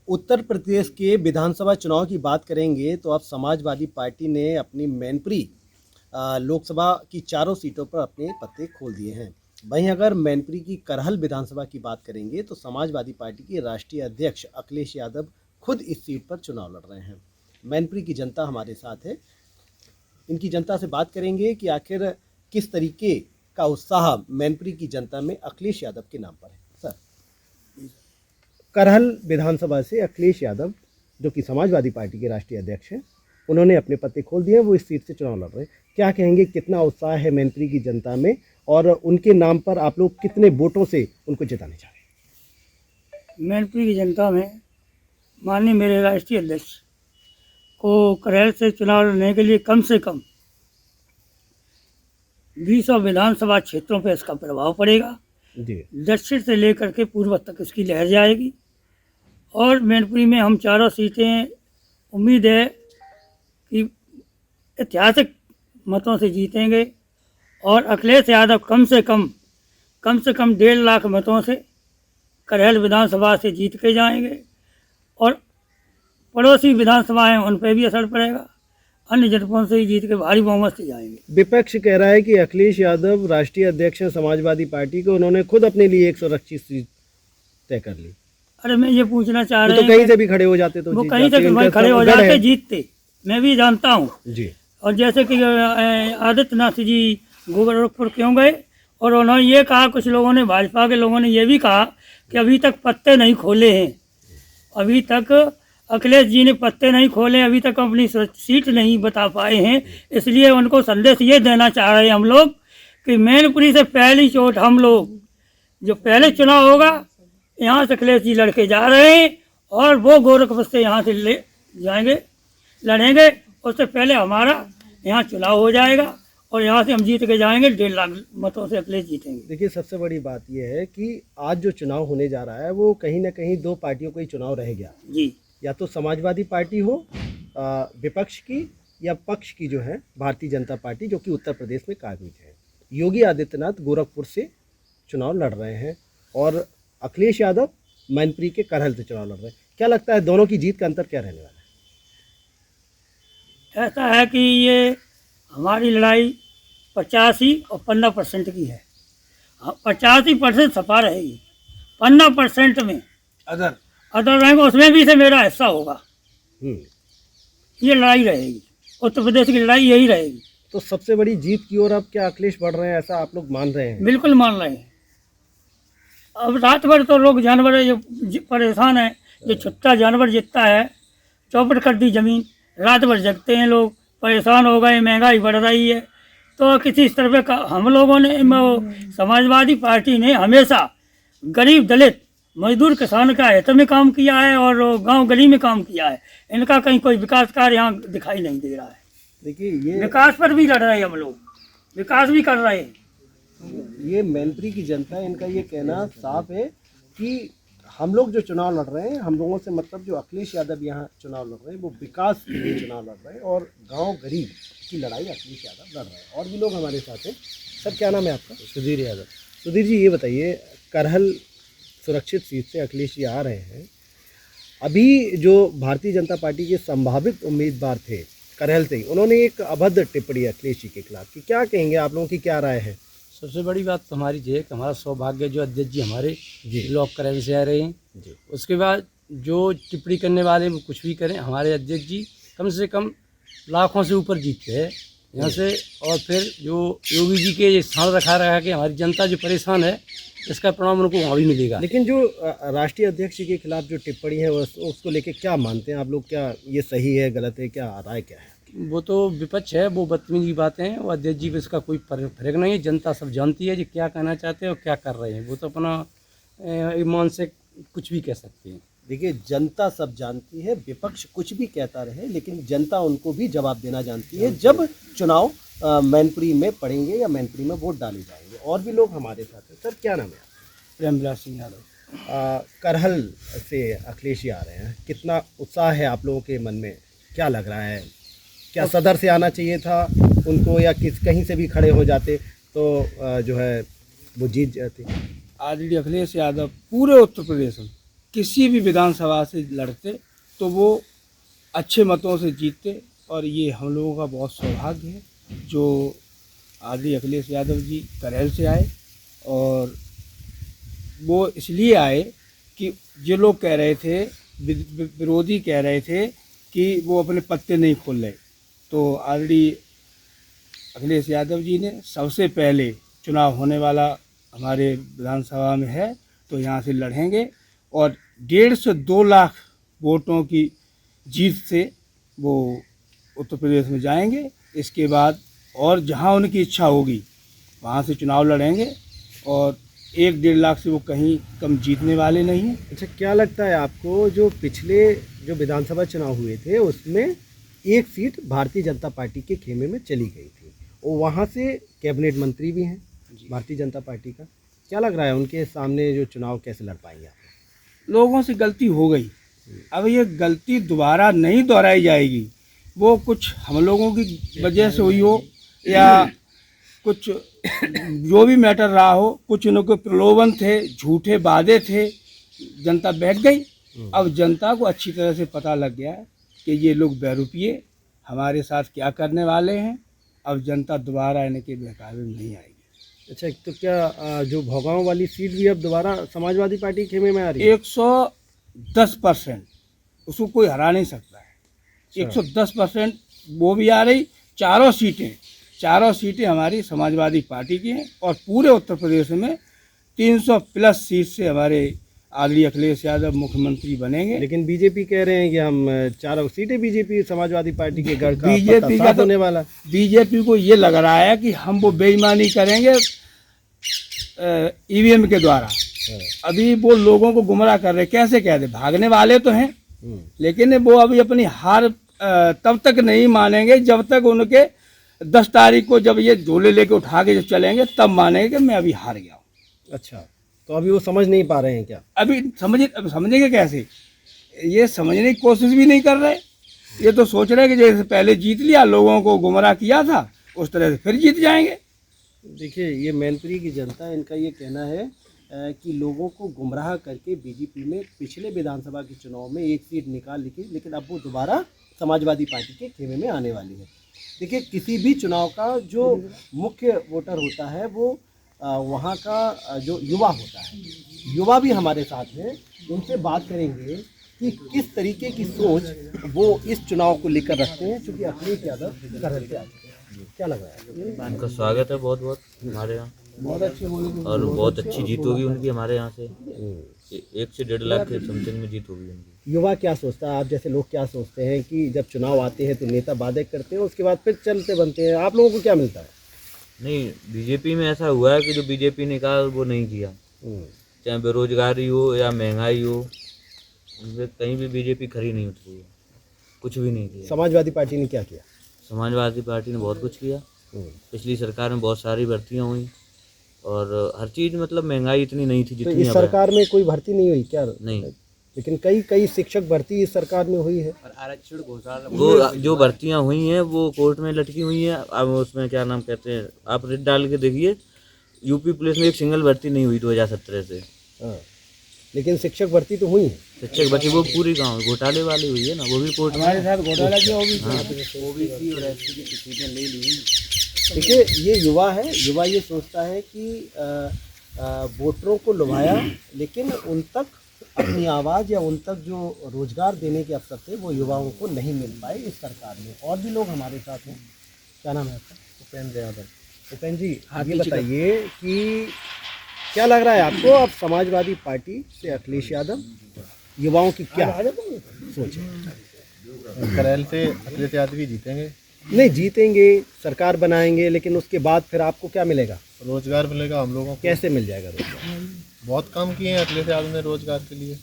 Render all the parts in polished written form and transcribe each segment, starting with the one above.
उत्तर प्रदेश के विधानसभा चुनाव की बात करेंगे तो अब समाजवादी पार्टी ने अपनी मैनपुरी लोकसभा की चारों सीटों पर अपने पत्ते खोल दिए हैं। वहीं अगर मैनपुरी की करहल विधानसभा की बात करेंगे तो समाजवादी पार्टी के राष्ट्रीय अध्यक्ष अखिलेश यादव खुद इस सीट पर चुनाव लड़ रहे हैं। मैनपुरी की जनता हमारे साथ है, इनकी जनता से बात करेंगे कि आखिर किस तरीके का उत्साह मैनपुरी की जनता में अखिलेश यादव के नाम पर है। सर, करहल विधानसभा से अखिलेश यादव जो कि समाजवादी पार्टी के राष्ट्रीय अध्यक्ष हैं, उन्होंने अपने पत्ते खोल दिए हैं, वो इस सीट से चुनाव लड़ रहे हैं। क्या कहेंगे, कितना उत्साह है मैनपुरी की जनता में और उनके नाम पर आप लोग कितने वोटों से उनको जिताने चाह रहे हैं? मैनपुरी की जनता में माननीय मेरे राष्ट्रीय अध्यक्ष को करहल से चुनाव लड़ने के लिए कम से कम 20 विधानसभा क्षेत्रों पर इसका प्रभाव पड़ेगा। दक्षिण से लेकर के पूर्व तक इसकी लहर जाएगी और मैनपुरी में हम चारों सीटें उम्मीद है कि ऐतिहासिक मतों से जीतेंगे और अखिलेश यादव कम से कम 1.5 लाख मतों से करहल विधानसभा से जीत के जाएंगे और पड़ोसी विधानसभाएं उन पर भी असर पड़ेगा, अन्य जनपदों से ही जीत के भारी बहुमत से जाएंगे। विपक्ष कह रहा है कि अखिलेश यादव राष्ट्रीय अध्यक्ष हैं समाजवादी पार्टी के, उन्होंने खुद अपने लिए 125 सीट तय कर ली। अरे मैं ये पूछना चाह रहा हूँ, तो कहीं से भी खड़े हो जाते तो वो कहीं से खड़े हो जाते जीतते, मैं भी जानता हूँ जी। और जैसे कि आदित्यनाथ जी गोरखपुर क्यों गए और उन्होंने ये कहा, कुछ लोगों ने, भाजपा के लोगों ने ये भी कहा कि अभी तक पत्ते नहीं खोले हैं, अभी तक अखिलेश जी ने पत्ते नहीं खोले, अभी तक अपनी सीट नहीं बता पाए हैं। इसलिए उनको संदेश ये देना चाह रहे हैं हम लोग कि मैनपुरी से पहली चोट हम लोग, जो पहले चुनाव होगा यहाँ से अखिलेश जी लड़के जा रहे हैं और वो गोरखपुर से यहाँ से ले जाएंगे, लड़ेंगे। उससे पहले हमारा यहाँ चुनाव हो जाएगा और यहाँ से हम जीत के जाएंगे, 1.5 लाख मतों से अखिलेश जीतेंगे। देखिए, सबसे बड़ी बात यह है कि आज जो चुनाव होने जा रहा है वो कहीं ना कहीं 2 पार्टियों का ही चुनाव रह गया जी। या तो समाजवादी पार्टी हो विपक्ष की, या पक्ष की जो है भारतीय जनता पार्टी, जो कि उत्तर प्रदेश में काबिज है। योगी आदित्यनाथ गोरखपुर से चुनाव लड़ रहे हैं और अखिलेश यादव मैनपुरी के करहल से चुनाव लड़ रहे हैं। क्या लगता है दोनों की जीत का अंतर क्या रहने वाला है? ऐसा है कि ये हमारी लड़ाई 85 और 15% की है। 85% सपा रहेगी, 15% में अदर रहेंगे, उसमें भी से मेरा हिस्सा होगा। ये लड़ाई रहेगी, उत्तर प्रदेश की लड़ाई यही रहेगी। तो सबसे बड़ी जीत की ओर अब क्या अखिलेश बढ़ रहे हैं, ऐसा आप लोग मान रहे हैं? बिल्कुल मान रहे हैं। अब रात भर तो लोग, जानवर जो परेशान है, जो छुट्टा जानवर जितना है, चौपट कर दी जमीन, रात भर जगते हैं लोग, परेशान हो गए, महंगाई बढ़ रही है। तो किसी स्तर पे हम लोगों ने, समाजवादी पार्टी ने हमेशा गरीब, दलित, मजदूर, किसान का हित में काम किया है और गांव गली में काम किया है। इनका कहीं कोई विकास कार्य यहाँ दिखाई नहीं दे रहा है। देखिए, ये विकास पर भी लड़ रहे हैं हम लोग, विकास भी कर रहे हैं। ये मैनपुरी की जनता है, इनका ये कहना साफ है कि हम लोग जो चुनाव लड़ रहे हैं, हम लोगों से मतलब जो अखिलेश यादव यहाँ चुनाव लड़ रहे हैं वो विकास के लिए चुनाव लड़ रहे हैं और गांव गरीब की लड़ाई अखिलेश यादव लड़ रहे हैं। और भी लोग हमारे साथ हैं। सर, क्या नाम है आपका? सुधीर यादव। सुधीर जी, ये बताइए, करहल सुरक्षित सीट से अखिलेश जी आ रहे हैं, अभी जो भारतीय जनता पार्टी के संभावित उम्मीदवार थे करहल से, उन्होंने एक अभद्र टिप्पणी अखिलेश जी के खिलाफ की, क्या कहेंगे, आप लोगों की क्या राय है? सबसे बड़ी बात तो हमारी ये है कि हमारा सौभाग्य जो अध्यक्ष जी हमारे ब्लॉक करहल से आ रहे हैं जी। उसके बाद जो टिप्पणी करने वाले वो कुछ भी करें, हमारे अध्यक्ष जी कम से कम लाखों से ऊपर जीतते हैं यहाँ से। और फिर जो योगी जी के ये स्थान रखा रहा है कि हमारी जनता जो परेशान है, इसका परिणाम उनको वहाँ भी मिलेगा। लेकिन जो राष्ट्रीय अध्यक्ष जी के खिलाफ जो टिप्पणी है उसको लेके क्या मानते हैं आप लोग? क्या ये सही है, गलत है, क्या राय क्या है? वो तो विपक्ष है, वो बदतमीजी की बातें हैं, वो अध्यक्ष जी पे इसका कोई फर्क नहीं है। जनता सब जानती है जी क्या कहना चाहते हैं और क्या कर रहे हैं। वो तो अपना ईमान से कुछ भी कह सकते हैं। देखिए, जनता सब जानती है, विपक्ष कुछ भी कहता रहे, लेकिन जनता उनको भी जवाब देना जानती है जब चुनाव मैनपुरी में पड़ेंगे या मैनपुरी में वोट डाले जाएंगे। और भी लोग हमारे साथ हैं। सर, क्या नाम है? प्रेमविलास सिंह यादव। करहल से अखिलेश जी आ रहे हैं, कितना उत्साह है आप लोगों के मन में, क्या लग रहा है? क्या सदर से आना चाहिए था उनको, या कहीं से भी खड़े हो जाते तो जो है वो जीत जाते? आदरणीय अखिलेश यादव पूरे उत्तर प्रदेश में किसी भी विधानसभा से लड़ते तो वो अच्छे मतों से जीतते, और ये हम लोगों का बहुत सौभाग्य है जो आदरणीय अखिलेश यादव जी करेल से आए। और वो इसलिए आए कि जो लोग कह रहे थे, विरोधी कह रहे थे कि वो अपने पत्ते नहीं खोल रहे, तो आदरणीय अखिलेश यादव जी ने सबसे पहले चुनाव होने वाला हमारे विधानसभा में है तो यहाँ से लड़ेंगे और 1.5 से 2 लाख वोटों की जीत से वो उत्तर प्रदेश में जाएंगे। इसके बाद और जहाँ उनकी इच्छा होगी वहाँ से चुनाव लड़ेंगे, और 1-1.5 लाख से वो कहीं कम जीतने वाले नहीं हैं। अच्छा, क्या लगता है आपको, जो पिछले जो विधानसभा चुनाव हुए थे उसमें एक सीट भारतीय जनता पार्टी के खेमे में चली गई थी और वहाँ से कैबिनेट मंत्री भी हैं भारतीय जनता पार्टी का, क्या लग रहा है उनके सामने जो चुनाव कैसे लड़ पाएंगे आप? लोगों से गलती हो गई, अब ये गलती दोबारा नहीं दोहराई जाएगी। वो कुछ हम लोगों की वजह से हुई हो या कुछ जो भी मैटर रहा हो, कुछ उनके प्रलोभन थे, झूठे वादे थे, जनता बैठ गई। अब जनता को अच्छी तरह से पता लग गया है कि ये लोग बहरूपिये हमारे साथ क्या करने वाले हैं। अब जनता दोबारा इनके बहकावे में नहीं आएगी। अच्छा, तो क्या जो भोगांव वाली सीट भी अब दोबारा समाजवादी पार्टी के खेमे में आ रही है? 110% उसको कोई हरा नहीं सकता है। 110% वो भी आ रही। चारों सीटें हमारी समाजवादी पार्टी की हैं और पूरे उत्तर प्रदेश में 300+ सीट से हमारे आदरणीय अखिलेश यादव मुख्यमंत्री बनेंगे। लेकिन बीजेपी कह रहे हैं कि हम 4 सीटें बीजेपी समाजवादी पार्टी के गढ़ का बीजेपी का होने वाला। बीजेपी को ये लग रहा है कि हम वो बेईमानी करेंगे ईवीएम के द्वारा। अभी वो लोगों को गुमराह कर रहे, कैसे कह दे, भागने वाले तो हैं, लेकिन वो अभी अपनी हार तब तक नहीं मानेंगे जब तक उनके 10 तारीख को जब ये झोले लेके उठा के जब चलेंगे तब मानेंगे कि मैं अभी हार गया हूँ। अच्छा, तो अभी वो समझ नहीं पा रहे हैं क्या? अभी समझेंगे कैसे? ये समझने की कोशिश भी नहीं कर रहे। ये तो सोच रहे हैं कि जैसे पहले जीत लिया, लोगों को गुमराह किया था, उस तरह से फिर जीत जाएंगे। देखिए, ये मैनपुरी की जनता, इनका ये कहना है कि लोगों को गुमराह करके बीजेपी में पिछले विधानसभा के चुनाव में एक सीट निकाल ली थी, लेकिन अब वो दोबारा समाजवादी पार्टी के खेमे में आने वाली है। देखिए, किसी भी चुनाव का जो मुख्य वोटर होता है वो वहाँ का जो युवा होता है, युवा भी हमारे साथ हैं, उनसे बात करेंगे कि किस तरीके की सोच वो इस चुनाव को लेकर रखते हैं, क्योंकि अखिलेश यादव करल से आते हैं। क्या लग रहा है? उनका स्वागत है बहुत बहुत हमारे यहाँ, बहुत अच्छे बोले और बहुत अच्छी जीत होगी उनकी हमारे यहाँ से। 1 से 1.5 लाख के समथिंग में जीत होगी उनकी। युवा क्या सोचता है, आप जैसे लोग क्या सोचते हैं कि जब चुनाव आते हैं तो नेता वादे करते हैं, उसके बाद फिर चलते बनते हैं, आप लोगों को क्या मिलता है? नहीं, बीजेपी में ऐसा हुआ है कि जो बीजेपी ने कहा वो नहीं किया, चाहे बेरोजगारी हो या महंगाई हो, उनसे कहीं भी बीजेपी खरी नहीं उतरी है, कुछ भी नहीं किया। समाजवादी पार्टी ने क्या किया? समाजवादी पार्टी ने बहुत कुछ किया। पिछली सरकार में बहुत सारी भर्तियाँ हुई और हर चीज़, मतलब महंगाई इतनी नहीं थी तो जितनी इस अब है। सरकार में कोई भर्ती नहीं हुई क्या? नहीं, लेकिन कई शिक्षक भर्ती इस सरकार में हुई है। वो जो भर्तियां हुई हैं वो कोर्ट में लटकी हुई हैं। अब उसमें क्या नाम कहते हैं, आप रिट डाल के देखिए, यूपी पुलिस में एक सिंगल भर्ती नहीं हुई 2017 से। हाँ, लेकिन शिक्षक भर्ती तो हुई है। शिक्षक भर्ती वो पूरी गाँव घोटाले वाली हुई है ना, वो भी कोर्ट में। हमारे साथ घोटाला किया होगी। ओबीसी और एससी की सीटें ले ली। देखिए, ये युवा है, युवा ये सोचता है कि वोटरों को लुभाया, लेकिन उन तक अपनी आवाज़ या उन तक जो रोजगार देने के अवसर थे वो युवाओं को नहीं मिल पाए इस सरकार में। और भी लोग हमारे साथ हैं। क्या नाम है आपका? उपेंद्र यादव। उपेंद्र जी, ये बताइए कि क्या लग रहा है आपको, अब समाजवादी पार्टी से अखिलेश यादव, युवाओं की क्या सोच है? करेल से अखिलेश यादव ही जीतेंगे। नहीं, जीतेंगे, सरकार बनाएंगे, लेकिन उसके बाद फिर आपको क्या मिलेगा? रोजगार मिलेगा हम लोगों को। कैसे मिल जाएगा रोजगार? बहुत काम किए हैं अखिलेश यादव ने रोजगार के लिए।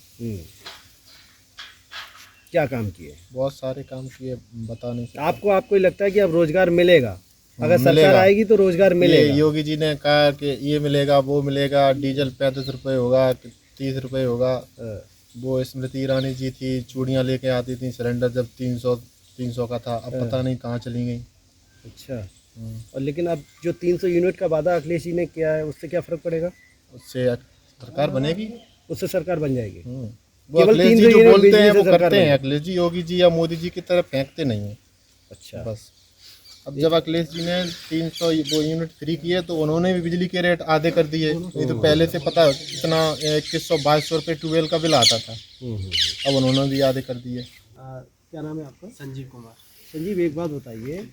क्या काम किए? बहुत सारे काम किए, बता नहीं सकते। आपको लगता है कि अब रोजगार मिलेगा? अगर सरकार मिलेगा। आएगी तो रोजगार मिलेगा। योगी जी ने कहा कि ये मिलेगा वो मिलेगा, डीजल 35 रुपये होगा, 30 रुपये होगा। वो स्मृति ईरानी जी थी, चूड़ियाँ लेके आती थी, सिलेंडर जब 300 का था, अब पता नहीं कहाँ चली गई। अच्छा, और लेकिन अब जो 300 यूनिट का वादा अखिलेश जी ने किया है, उससे क्या फ़र्क पड़ेगा? उससे सरकार बनेगी। उससे सरकार बन जाएगी। वो केवल अखिलेश 300 जी जो यूनिट बोलते बिजली हैं से वो सरकार करते हैं, देगी। अखिलेश जी योगी जी या मोदी जी की तरह फेंकते नहीं है अच्छा बस। अब जब अखिलेश जी ने 300 वो यूनिट फ्री किए तो उन्होंने भी बिजली के रेट आधे कर दिए। नहीं तो पहले से पता है कितना 2100-2200 रुपये ट्यूबवेल का बिल आता था, अब उन्होंने भी आधे कर दिए। क्या नाम है आपका? संजीव कुमार। संजीव, एक बात बताइए,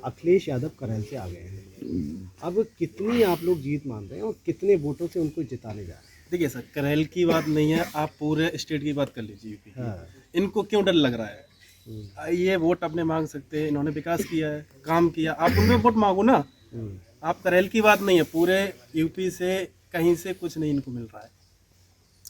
अखिलेश यादव करहल से आ गए हैं, अब कितनी आप लोग जीत मान रहे हैं और कितने वोटों से उनको जिताने जा रहे हैं? देखिए सर, करहल की बात नहीं है, आप पूरे स्टेट की बात कर लीजिए यूपी की। हाँ। इनको क्यों डर लग रहा है? ये वोट अपने मांग सकते हैं, इन्होंने विकास किया है, काम किया, आप उनमें वोट मांगो ना। आप करहल की बात नहीं है, पूरे यूपी से कहीं से कुछ नहीं इनको मिल रहा है,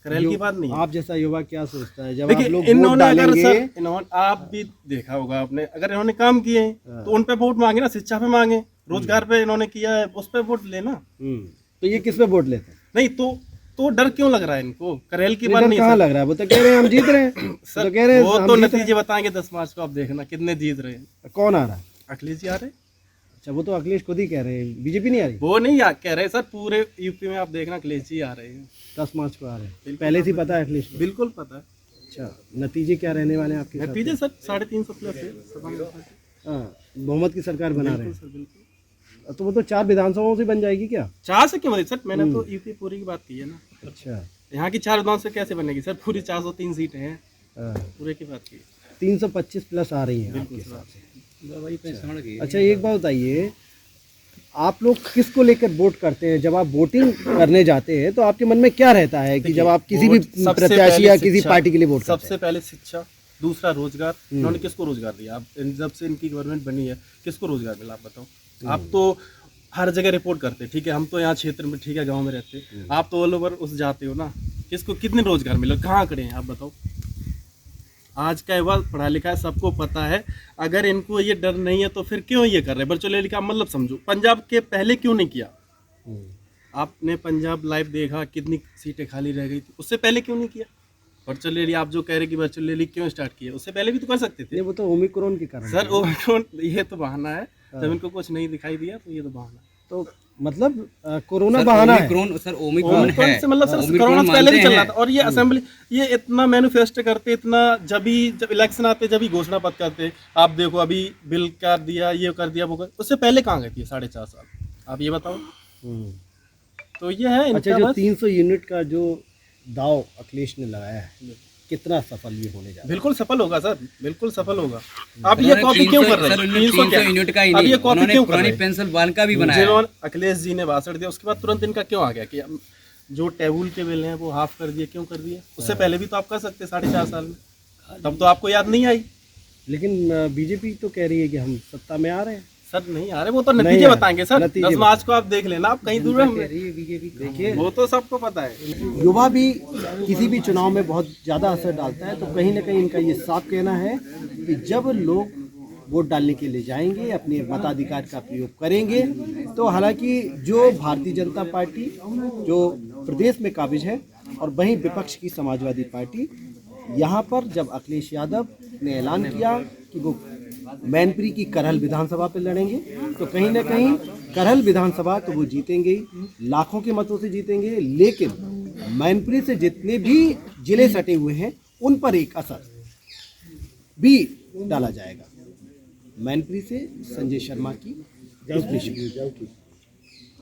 करहल की बात नहीं है। आप जैसा युवा क्या सोचता है जब आप देखिए लोग वोट इन्होंने अगर डालेंगे? सर इन्होंने आप भी देखा होगा आपने, अगर इन्होंने काम किए हैं तो उन पे वोट मांगे ना, शिक्षा पे मांगे, रोजगार पे इन्होंने किया है उस पे वोट लेना। तो ये किस पे वोट लेते हैं? नहीं तो डर क्यों लग रहा है इनको? करहल की बात इधर नहीं कहाँ है लग रहा है? वो तो कह रहे हैं हम जीत रहे हैं। सर, तो कह रहे हैं वो हम तो जीत रहे नतीजे बताएंगे 10 मार्च को, आप देखना कितने जीत रहे हैं। हैं। कौन आ रहा है? अखिलेश जी आ रहे हैं। अच्छा, वो तो अखिलेश खुद ही कह रहे हैं, बीजेपी नहीं आ रही। वो नहीं कह रहे सर, पूरे यूपी में आप देखना अखिलेश जी आ रहे हैं। 10 मार्च को आ रहे हैं, पहले से ही पता है अखिलेश को? बिल्कुल पता है। अच्छा, नतीजे क्या रहने वाले हैं आपके साथ? नतीजे सर 350 प्लस है समाजवादी पार्टी। हाँ, बहुमत की सरकार बना रहे सर बिल्कुल। हैं, तो वो तो 4 विधानसभाओं से बन जाएगी क्या? 4 से क्यों बनेगी सर? मैंने तो यूपी पूरी की बात की है ना। अच्छा, यहाँ की 4 विधान से कैसे बनेगी सर? पूरी 403 सीटें हैं, हाँ, पूरे की बात की। 325 प्लस आ रही है आपके हिसाब से। अच्छा, एक बात बताइए, आप लोग किसको लेकर वोट करते हैं? जब आप वोटिंग करने जाते हैं तो आपके मन में क्या रहता है कि जब आप किसी भी वोट सबसे प्रत्याशी पहले या किसी शिक्षा, पार्टी के लिए वोट करते सबसे पहले शिक्षा, दूसरा रोजगार। इन्होंने किसको रोजगार दिया? आप जब से इनकी गवर्नमेंट बनी है किसको रोजगार मिला, आप बताओ। आप तो हर जगह रिपोर्ट करते हैं, ठीक है, हम तो यहाँ क्षेत्र में, ठीक है, गांव में रहते हैं, आप तो ऑल ओवर उस जाते हो ना, किसको कितने रोजगार मिले, कहाँ खड़े हैं आप बताओ। आज का युवा पढ़ा लिखा है, सबको पता है। अगर इनको ये डर नहीं है तो फिर क्यों ये कर रहे हैं? वर्चुअल का मतलब समझो, पंजाब के पहले क्यों नहीं किया? आपने पंजाब लाइव देखा, कितनी सीटें खाली रह गई थी, उससे पहले क्यों नहीं किया? वर्चुअल रैली आप जो कह रहे कि वर्चुअल रैली क्यों स्टार्ट किया, उससे पहले भी तो कर सकते थे हैं? वो तो ओमिक्रॉन के कारण सर। ओमिक्रॉन ये तो बहाना है, जब इनको कुछ नहीं दिखाई दिया तो ये तो बहाना है। तो मतलब कोरोना बहाना है। ओमिक्रॉन से मतलब सर कोरोना से पहले भी चल रहा था। और ये असेंबली, ये इतना मैनिफेस्टो करते, इतना जब इलेक्शन आते जब ही घोषणा पत्र करते, आप देखो अभी बिल कर दिया, ये कर दिया, वो कर, उससे पहले कहाँ गए थे 4.5 साल? आप ये बताओ। तो ये है अच्छा, इनका जो बस। 300 यूनिट का जो दाव अखिलेश ने लगाया है, कितना सफल ये होने जा रहा है? बिल्कुल सफल होगा सर, बिल्कुल सफल होगा। आप ये कॉपी क्यों कर रहे हैं? 300 क्या यूनिट का ही अब ये नहीं, कॉपी उन्होंने क्यों कर पुरानी रहे हैं? पेंसिल बाल का भी बनाया है। जिन्होंने अखिलेश जी ने भाषण दिया उसके बाद तुरंत इनका क्यों आ गया कि जो टेबल के बिल हैं वो हाफ कर दिए? क्यों कर दिए? उससे पहले भी तो आप कर सकते 4.5 साल में, तब तो आपको याद नहीं आई। लेकिन बीजेपी तो कह रही है कि हम सत्ता में आ रहे हैं। सर नहीं आ रहे, वो तो नहीं नतीजे आ रहे, बताएंगे सर। नतीजे 10 मार्च को आप देख लेना, आप कहीं दूर हैं, देखिए, वो तो सबको पता है। युवा भी किसी भी चुनाव में बहुत ज़्यादा असर डालता है, तो कहीं ना कहीं इनका ये साफ कहना है कि जब लोग वोट डालने के लिए जाएंगे, अपने मताधिकार का प्रयोग करेंगे, तो हालांकि जो भारतीय जनता पार्टी जो प्रदेश में काबिज है और वहीं विपक्ष की समाजवादी पार्टी, यहाँ पर जब अखिलेश यादव ने ऐलान किया कि वो मैनपुरी की करहल विधानसभा पर लड़ेंगे, तो कहीं ना कहीं करहल विधानसभा तो वो जीतेंगे ही, लाखों के मतों से जीतेंगे, लेकिन मैनपुरी से जितने भी जिले सटे हुए हैं उन पर एक असर भी डाला जाएगा। मैनपुरी से संजय शर्मा की